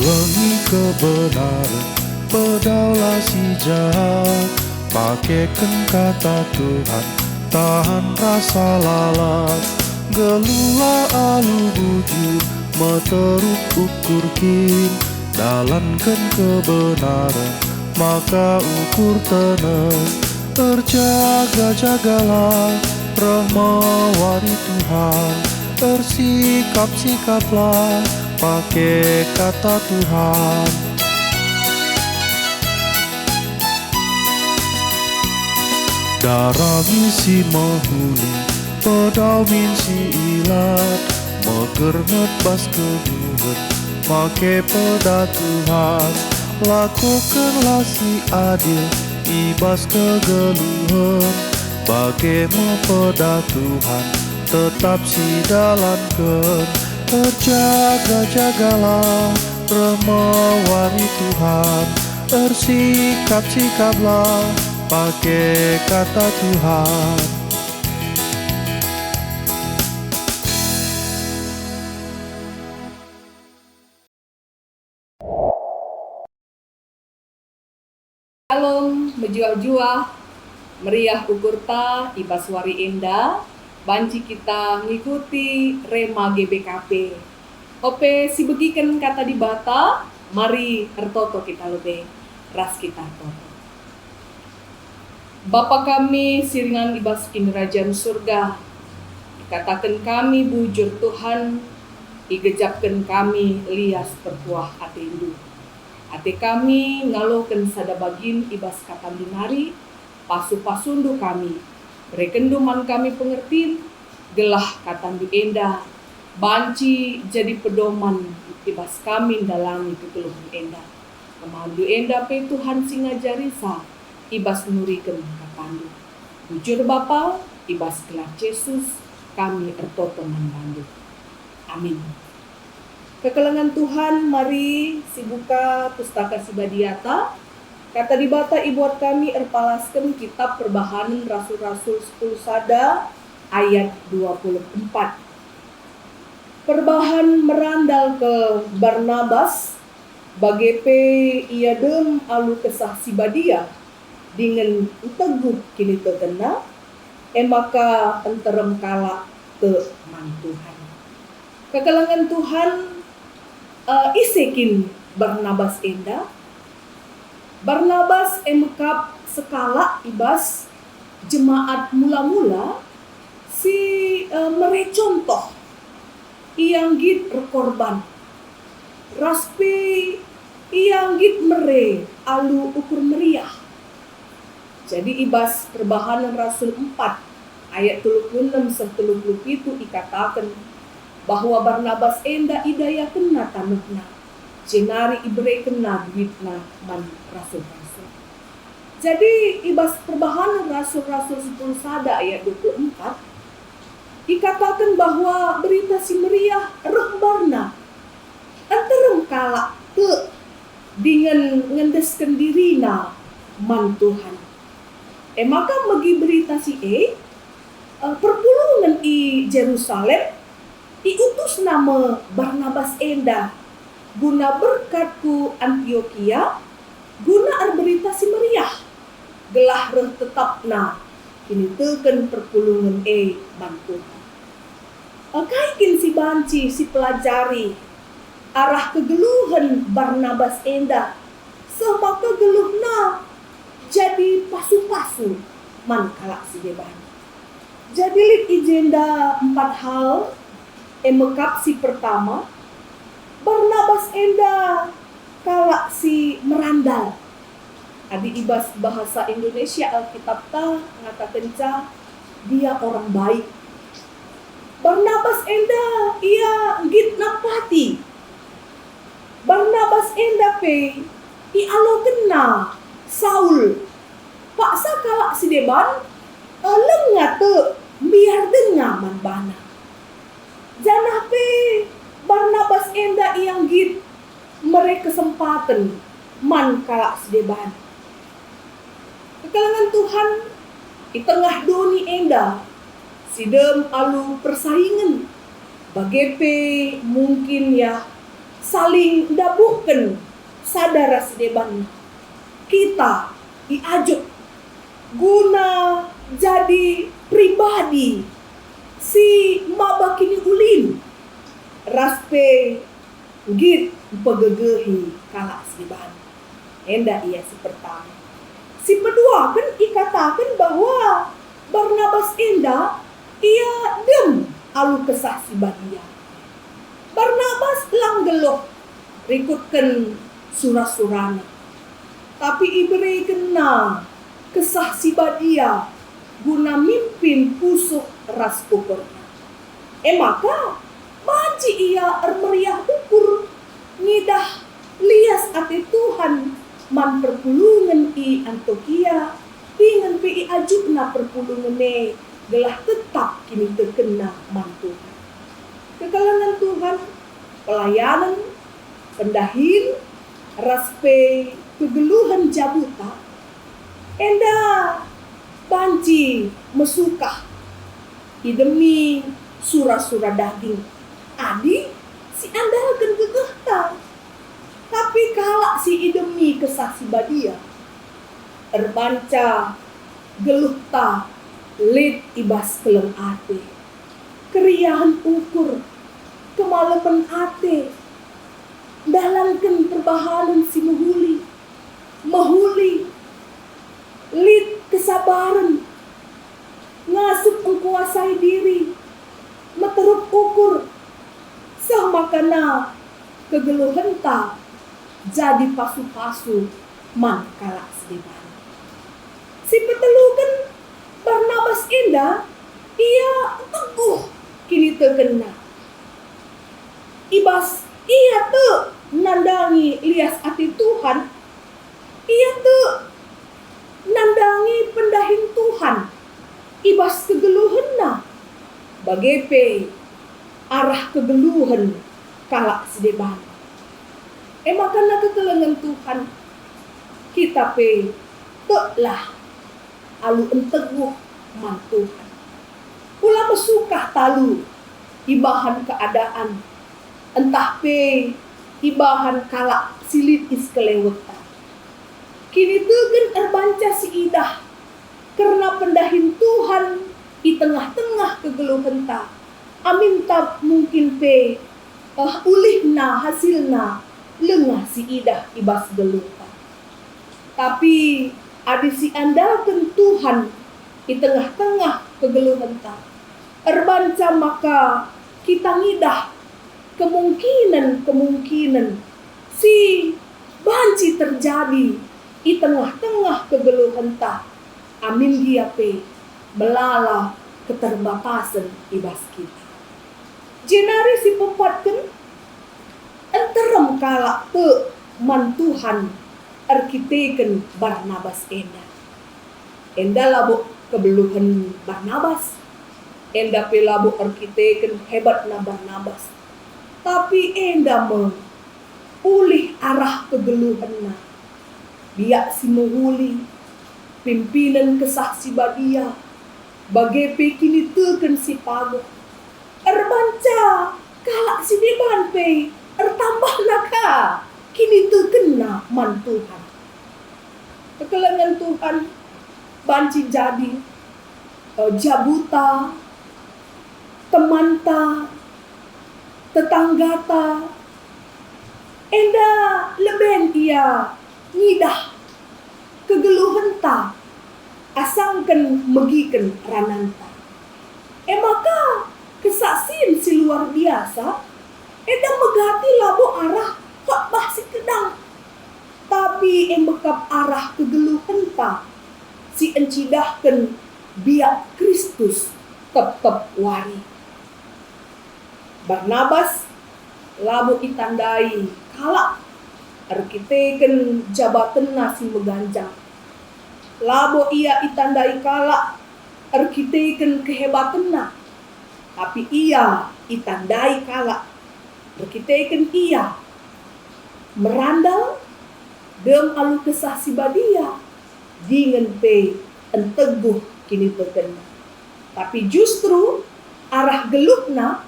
halangi kebenaran, pedaulah si jahat. Pakaikan kata Tuhan, tahan rasa lalat. Gelulah alu bujur, meteruk ukur kin. Dalankan kebenaran, maka ukur tenang. Terjaga-jagalah, rahmawari Tuhan. Bersikap-sikaplah, pakai kata Tuhan. Darah misi menghuni, pedau misi ilat. Megermet bas kebuhan, make peda Tuhan. Lakukanlah si adil, ibas kegeluhan. Bagai mempeda Tuhan, tetap si dalankan. Terjaga-jagalah, remawari Tuhan. Bersikap-sikaplah, pakai kata Tuhan. Shalom, menjuah-juah, meriah ukurta, ibaswari enda, banci kita ngikuti rema GBKP. Ope si begikan kata di bata, mari tertoto kita lebih, ras kita toto. Bapa kami siringan ibas indrajan surga, dikatakan kami bujur Tuhan, igejapkan kami lias pertuah atindu. Ate kami ngaloken sada bagin ibas katan dinari, pasu-pasundu kami, rekenduman kami pengertin, gelah katan di enda, banci jadi pedoman ibas kami dalami kekeluhan enda. Kemandu enda pe Tuhan singajarisa, ibas nuriken katandu. Bujur Bapa, ibas gelar Yesus, kami ertoto membantu. Amin. Kekelengan Tuhan, mari sibuka pustaka Sibadiata. Kata di bata ibuat kami erpalaskan kitab perbahanan Rasul-Rasul 10 Sada ayat 24. Perbahan merandal ke Barnabas, bagepe ia dem alu kesah Sibadia, dengan teguh kini terkena, maka enterem kala ke mantuhan. Kekelengan Tuhan, isekin Barnabas enda. Barnabas emekap sekala ibas jemaat mula-mula si merecontoh iang git rekorban raspi iang git mere alu ukur meriah. Jadi ibas perbahanan Rasul 4 ayat 36-37 dikatakan bahwa Barnabas enda idaya kena tanahna, jenari ibre kena duitna man rasul-rasul. Jadi ibas perbahanan Rasul-Rasul 10 Sada ayat 24 dikatakan bahwa berita si meriah rembarna antarem kala ke dengan ngendeskan dirina man Tuhan. Maka bagi berita si perpulungan i Jerusalem diutus nama Barnabas enda guna berkat ku Antioquia, guna berita si meriah gelah reh tetapna kini teken perpulungan bantu. Kaikin si banci si pelajari arah kegeluhan Barnabas enda sama kegeluhna jadi pasu-pasu man kalak si beban. Jadi lit agenda 4 hal. Emekap si pertama, Barnabas enda kalak si merandal. Adi ibas bahasa Indonesia Alkitab ta ngatakan dia orang baik. Barnabas enda ia git napati. Barnabas enda pe ialo kena Saul. Paksa kalak si deban lengat te biar dengar man bana. Janah pe Barnabas enda yang git mereka kesempatan man kalak sedeban. Kekelangan Tuhan di tengah doni enda sidem alu persaingan bagepe mungkin ya saling dabuken sadara sedeban kita diajuk guna jadi pribadi si mabakini ulin raspe git pegegehi kalak sedeban. Enda ia si pertama. Si kedua kan ikatakan bahwa Barnabas enda ia dem alu kesah si badia. Barnabas lang geloh rikutkan surah-surana. Tapi iberi kena kesah si badia guna mimpin pusuh ras ukurnya. Maka banci ia meriah ukur ngidah lias ate Tuhan man perpulungan i Antioquia dengan pi ajubna perpulungan gelah tetap kini terkena man Tuhan. Kekalangan Tuhan, pelayanan, pendahin, raspe kegeluhan jabuta, enda banci mesukah idemi surah-surah daging. Adi si andalkan gegehta. Tapi kalak si idemi kesah si badia terbanca geluh ta lid ibas kelem ate keriahan ukur kemalaman ate dalankan perbahalan si mahuli lid kesabaran ngasup mengkuasai diri meterup ukur sama kana kegeluhan ta jadi pasu-pasu man kalak sedeban. Si petelukan Barnabas indah ia teguh kini terkena. Ibas ia te nandangi lias ati Tuhan. Ia te nandangi pendahin Tuhan. Ibas kegeluhanna bagepe arah kegeluhan kalak sedeban. Karena kekelengan Tuhan kita pe teklah alu enteguh man Tuhan. Pula mesukah talu ibahan keadaan entah pe ibahan kalak silit is kelewetan. Kini tegen erbanca si idah karena pendahin Tuhan di tengah-tengah kegeluhan ta. Amin tak mungkin pe ulihna hasilna lengah si idah ibas geluta. Tapi adi si andalkan Tuhan di tengah-tengah kegeluhan ta. Erbanca maka kita ngidah kemungkinan si banci terjadi di tengah-tengah kegeluhan ta. Amin dia pe belala keterbatasan ibas kita. Jenari si pepatkan enterem kalak te man Tuhan arkiteken Barnabas enda. Enda labu kebeluhan Barnabas. Enda pe labu arkiteken hebat na Barnabas. Tapi enda ulih arah kegeluhan na. Biak si menghuli pimpinan kesah si badia. Bagepe kini teken si pago. Erbanca kalak si deban pe ertambah naka kini terkena man Tuhan. Kekelengan Tuhan banci jadi jabuta, temanta, tetanggata, enda leben ia ngidah kegeluhan ta asangkan megiken rananta. Maka kesaksian si luar biasa edang megati labu arah khotbah si kedang. Tapi bekap arah kegeluhan ta si encidahkan biak Kristus tetap wari. Barnabas labu itandai kalak arkiteken jabatan nasi meganjang. Labu ia itandai kalak arkiteken kehebatan na. Tapi ia itandai kalak arkiteken ia merandal dem alu kesah si badia dengan pe enteguh kini terkena. Tapi justru arah gelukna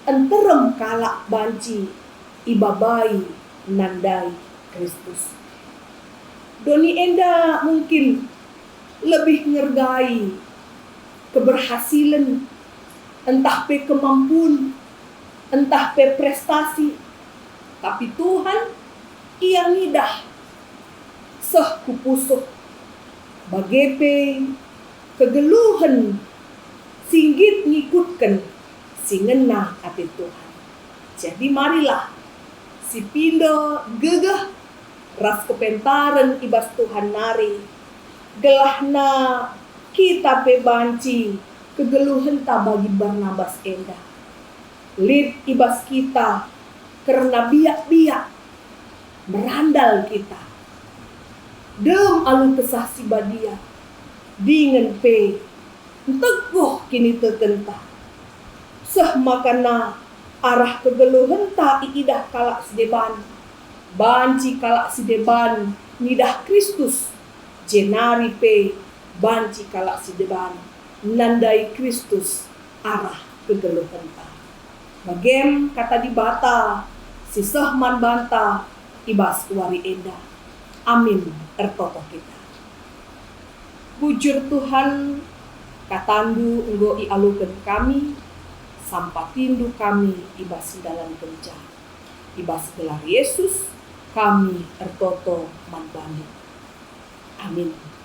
enterem kalak banci ibabai nandai Kristus. Doni enda mungkin lebih ngergai keberhasilan, entah pe kemampuan, entah pe prestasi, tapi Tuhan ia ngidah seh kupusuh bagepe kegeluhan singgit ngikutkan singena ate Tuhan. Jadi marilah si pindo gegah ras kepentaran ibas Tuhan nari gelahna kita pe banci kegeluhan ta bagi Barnabas enda lid ibas kita karena biak-biak merandal kita dem alu kesah si badia dengan pe teguh kini tertentah seh makana arah kegeluhan ta iidah kalak sedeban banci kalak sedeban nidah Kristus jenari pe banci kalak sedeban nandai Kristus arah kegeluhan ta bagem kata di bata si sehman banta ibas wari enda amin ertoto kita bujur Tuhan katandu enggo ialukan kami sampatindu kami ibas dalam kerja ibas gelar Yesus kami ertoto manbani amin.